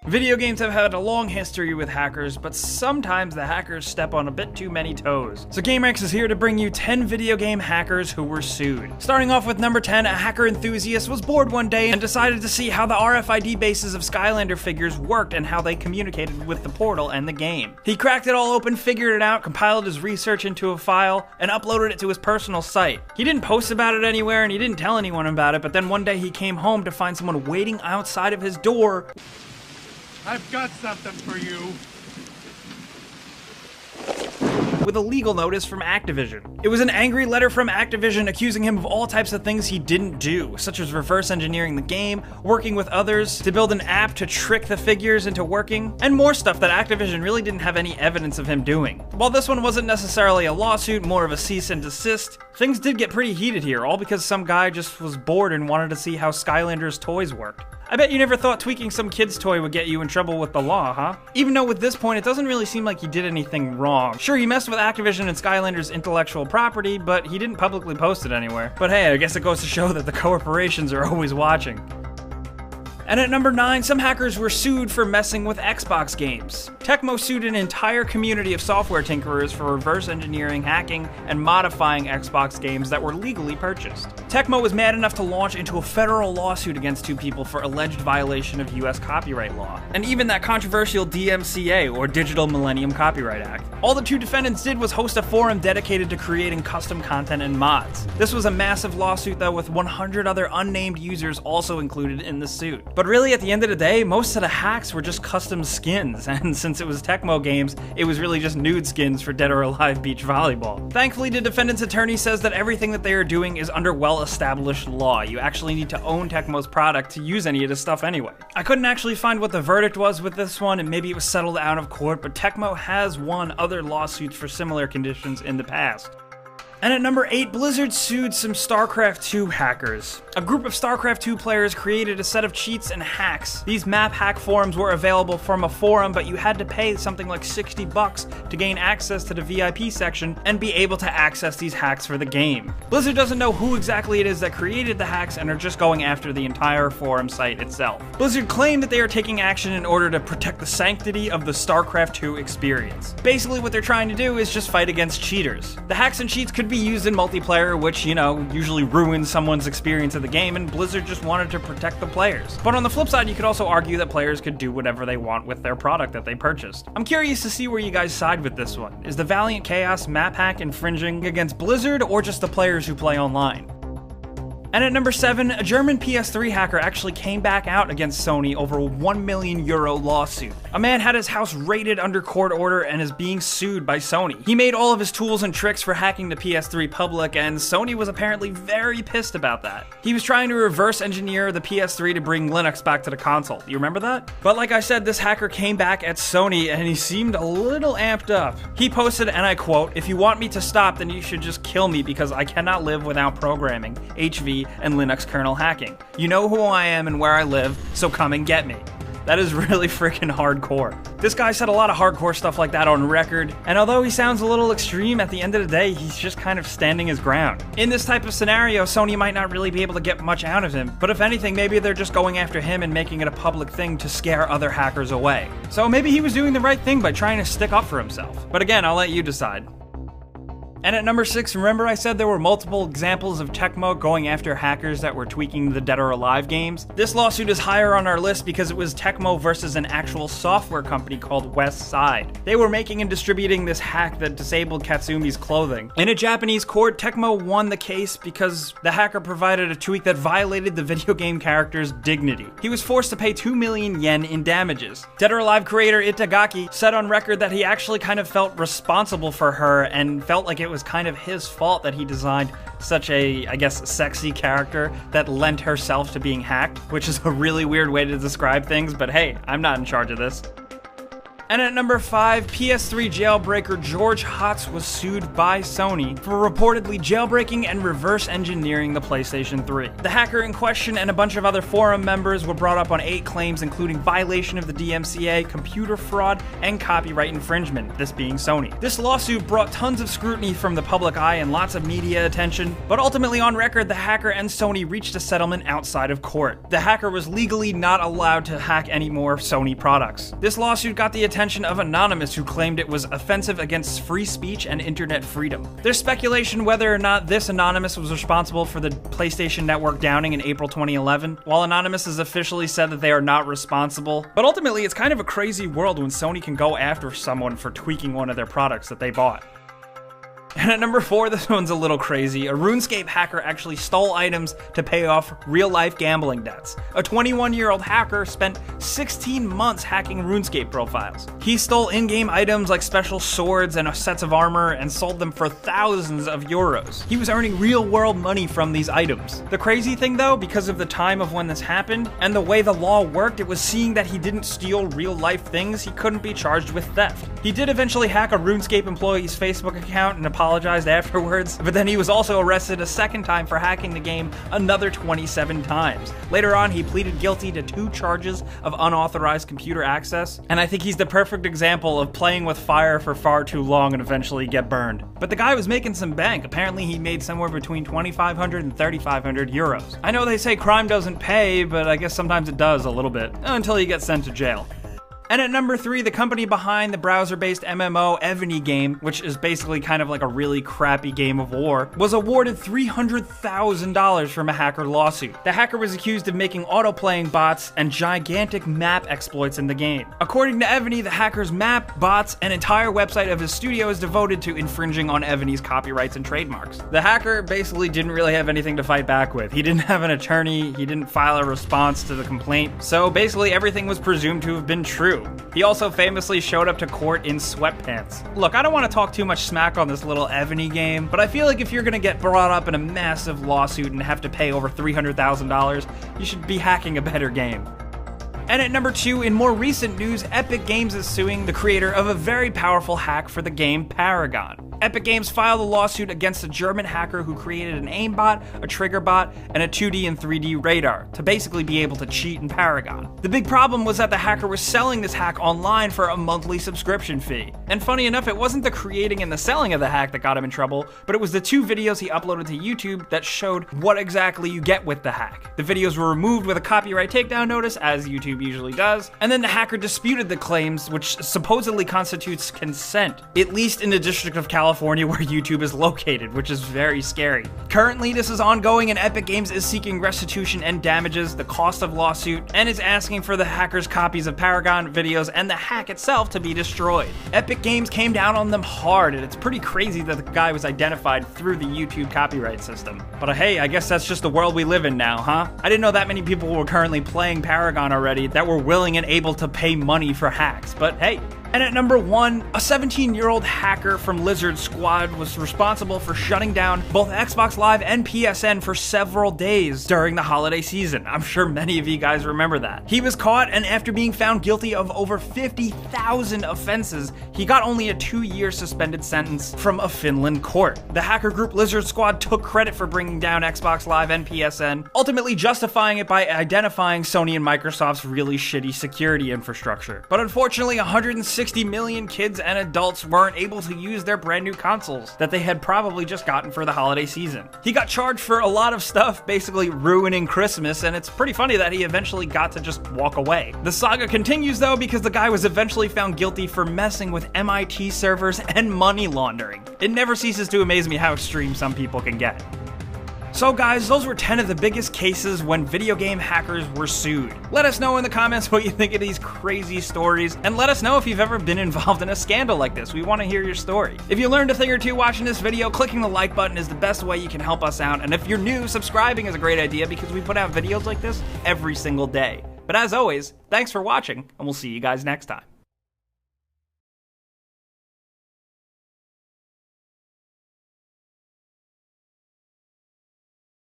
Video games have had a long history with hackers, but sometimes the hackers step on a bit too many toes. So GameRanks is here to bring you 10 video game hackers who were sued. Starting off with number 10, a hacker enthusiast was bored one day and decided to see how the RFID bases of Skylander figures worked and how they communicated with the portal and the game. He cracked it all open, figured it out, compiled his research into a file, and uploaded it to his personal site. He didn't post about it anywhere and he didn't tell anyone about it, but then one day he came home to find someone waiting outside of his door. I've got something for you. With a legal notice from Activision. It was an angry letter from Activision accusing him of all types of things he didn't do, such as reverse engineering the game, working with others to build an app to trick the figures into working, and more stuff that Activision really didn't have any evidence of him doing. While this one wasn't necessarily a lawsuit, more of a cease and desist, things did get pretty heated here, all because some guy just was bored and wanted to see how Skylander's toys worked. I bet you never thought tweaking some kid's toy would get you in trouble with the law, huh? Even though with this point, it doesn't really seem like he did anything wrong. Sure, he messed with Activision and Skylander's intellectual property, but he didn't publicly post it anywhere. But hey, I guess it goes to show that the corporations are always watching. And at number 9, some hackers were sued for messing with Xbox games. Tecmo sued an entire community of software tinkerers for reverse engineering, hacking, and modifying Xbox games that were legally purchased. Tecmo was mad enough to launch into a federal lawsuit against 2 people for alleged violation of US copyright law, and even that controversial DMCA, or Digital Millennium Copyright Act. All the 2 defendants did was host a forum dedicated to creating custom content and mods. This was a massive lawsuit though, with 100 other unnamed users also included in the suit. But really, at the end of the day, most of the hacks were just custom skins, and since it was Tecmo games, it was really just nude skins for Dead or Alive Beach Volleyball. Thankfully, the defendant's attorney says that everything that they are doing is under well-established law. You actually need to own Tecmo's product to use any of this stuff anyway. I couldn't actually find what the verdict was with this one, and maybe it was settled out of court, but Tecmo has won other lawsuits for similar conditions in the past. And at number 8, Blizzard sued some StarCraft 2 hackers. A group of StarCraft 2 players created a set of cheats and hacks. These map hack forums were available from a forum, but you had to pay something like $60 to gain access to the VIP section and be able to access these hacks for the game. Blizzard doesn't know who exactly it is that created the hacks and are just going after the entire forum site itself. Blizzard claimed that they are taking action in order to protect the sanctity of the StarCraft 2 experience. Basically what they're trying to do is just fight against cheaters. The hacks and cheats could be used in multiplayer, which, you know, usually ruins someone's experience of the game, and Blizzard just wanted to protect the players. But on the flip side, you could also argue that players could do whatever they want with their product that they purchased. I'm curious to see where you guys side with this one. Is the Valiant Chaos map hack infringing against Blizzard or just the players who play online? And at number 7, a German PS3 hacker actually came back out against Sony over a €1 million lawsuit. A man had his house raided under court order and is being sued by Sony. He made all of his tools and tricks for hacking the PS3 public, and Sony was apparently very pissed about that. He was trying to reverse engineer the PS3 to bring Linux back to the console. You remember that? But like I said, this hacker came back at Sony and he seemed a little amped up. He posted, and I quote, "If you want me to stop, then you should just kill me because I cannot live without programming, HV, and Linux kernel hacking. You know who I am and where I live, so come and get me." That is really freaking hardcore. This guy said a lot of hardcore stuff like that on record, and although he sounds a little extreme, at the end of the day, he's just kind of standing his ground. In this type of scenario, Sony might not really be able to get much out of him, but if anything, maybe they're just going after him and making it a public thing to scare other hackers away. So maybe he was doing the right thing by trying to stick up for himself. But again, I'll let you decide. And at number 6, remember I said there were multiple examples of Tecmo going after hackers that were tweaking the Dead or Alive games? This lawsuit is higher on our list because it was Tecmo versus an actual software company called West Side. They were making and distributing this hack that disabled Katsumi's clothing. In a Japanese court, Tecmo won the case because the hacker provided a tweak that violated the video game character's dignity. He was forced to pay 2 million yen in damages. Dead or Alive creator Itagaki said on record that he actually kind of felt responsible for her and felt like it was kind of his fault that he designed such a, I guess, sexy character that lent herself to being hacked, which is a really weird way to describe things, but hey, I'm not in charge of this. And at number 5, PS3 jailbreaker George Hotz was sued by Sony for reportedly jailbreaking and reverse engineering the PlayStation 3. The hacker in question and a bunch of other forum members were brought up on 8 claims, including violation of the DMCA, computer fraud, and copyright infringement, this being Sony. This lawsuit brought tons of scrutiny from the public eye and lots of media attention, but ultimately on record, the hacker and Sony reached a settlement outside of court. The hacker was legally not allowed to hack any more Sony products. This lawsuit got the attention of Anonymous, who claimed it was offensive against free speech and internet freedom. There's speculation whether or not this Anonymous was responsible for the PlayStation Network downing in April 2011, while Anonymous has officially said that they are not responsible. But ultimately, it's kind of a crazy world when Sony can go after someone for tweaking one of their products that they bought. And at number 4, this one's a little crazy. A RuneScape hacker actually stole items to pay off real-life gambling debts. A 21-year-old hacker spent 16 months hacking RuneScape profiles. He stole in-game items like special swords and sets of armor and sold them for thousands of euros. He was earning real-world money from these items. The crazy thing though, because of the time of when this happened and the way the law worked, it was seeing that he didn't steal real-life things, he couldn't be charged with theft. He did eventually hack a RuneScape employee's Facebook account and apologized afterwards, but then he was also arrested a second time for hacking the game another 27 times. Later on, he pleaded guilty to 2 charges of unauthorized computer access, and I think he's the perfect example of playing with fire for far too long and eventually get burned. But the guy was making some bank. Apparently he made somewhere between 2,500 and 3,500 euros. I know they say crime doesn't pay, but I guess sometimes it does a little bit, until you get sent to jail. And at number 3, the company behind the browser-based MMO Evony game, which is basically kind of like a really crappy game of war, was awarded $300,000 from a hacker lawsuit. The hacker was accused of making auto-playing bots and gigantic map exploits in the game. According to Evony, the hacker's map, bots, and entire website of his studio is devoted to infringing on Evony's copyrights and trademarks. The hacker basically didn't really have anything to fight back with. He didn't have an attorney, he didn't file a response to the complaint, so basically everything was presumed to have been true. He also famously showed up to court in sweatpants. Look, I don't want to talk too much smack on this little Evony game, but I feel like if you're gonna get brought up in a massive lawsuit and have to pay over $300,000, you should be hacking a better game. And at number 2, in more recent news, Epic Games is suing the creator of a very powerful hack for the game Paragon. Epic Games filed a lawsuit against a German hacker who created an aimbot, a trigger bot, and a 2D and 3D radar to basically be able to cheat in Paragon. The big problem was that the hacker was selling this hack online for a monthly subscription fee. And funny enough, it wasn't the creating and the selling of the hack that got him in trouble, but it was the 2 videos he uploaded to YouTube that showed what exactly you get with the hack. The videos were removed with a copyright takedown notice, as YouTube usually does, and then the hacker disputed the claims, which supposedly constitutes consent, at least in the District of California where YouTube is located, which is very scary. Currently, this is ongoing and Epic Games is seeking restitution and damages, the cost of lawsuit, and is asking for the hacker's copies of Paragon videos and the hack itself to be destroyed. Epic Games came down on them hard, and it's pretty crazy that the guy was identified through the YouTube copyright system. But hey, I guess that's just the world we live in now, huh? I didn't know that many people were currently playing Paragon already that were willing and able to pay money for hacks, but hey. And at number 1, a 17-year-old hacker from Lizard Squad was responsible for shutting down both Xbox Live and PSN for several days during the holiday season. I'm sure many of you guys remember that. He was caught, and after being found guilty of over 50,000 offenses, he got only a 2-year suspended sentence from a Finland court. The hacker group Lizard Squad took credit for bringing down Xbox Live and PSN, ultimately justifying it by identifying Sony and Microsoft's really shitty security infrastructure. But unfortunately, 160 million kids and adults weren't able to use their brand new consoles that they had probably just gotten for the holiday season. He got charged for a lot of stuff, basically ruining Christmas, and it's pretty funny that he eventually got to just walk away. The saga continues though, because the guy was eventually found guilty for messing with MIT servers and money laundering. It never ceases to amaze me how extreme some people can get. So guys, those were 10 of the biggest cases when video game hackers were sued. Let us know in the comments what you think of these crazy stories, and let us know if you've ever been involved in a scandal like this. We want to hear your story. If you learned a thing or two watching this video, clicking the like button is the best way you can help us out, and if you're new, subscribing is a great idea because we put out videos like this every single day. But as always, thanks for watching, and we'll see you guys next time.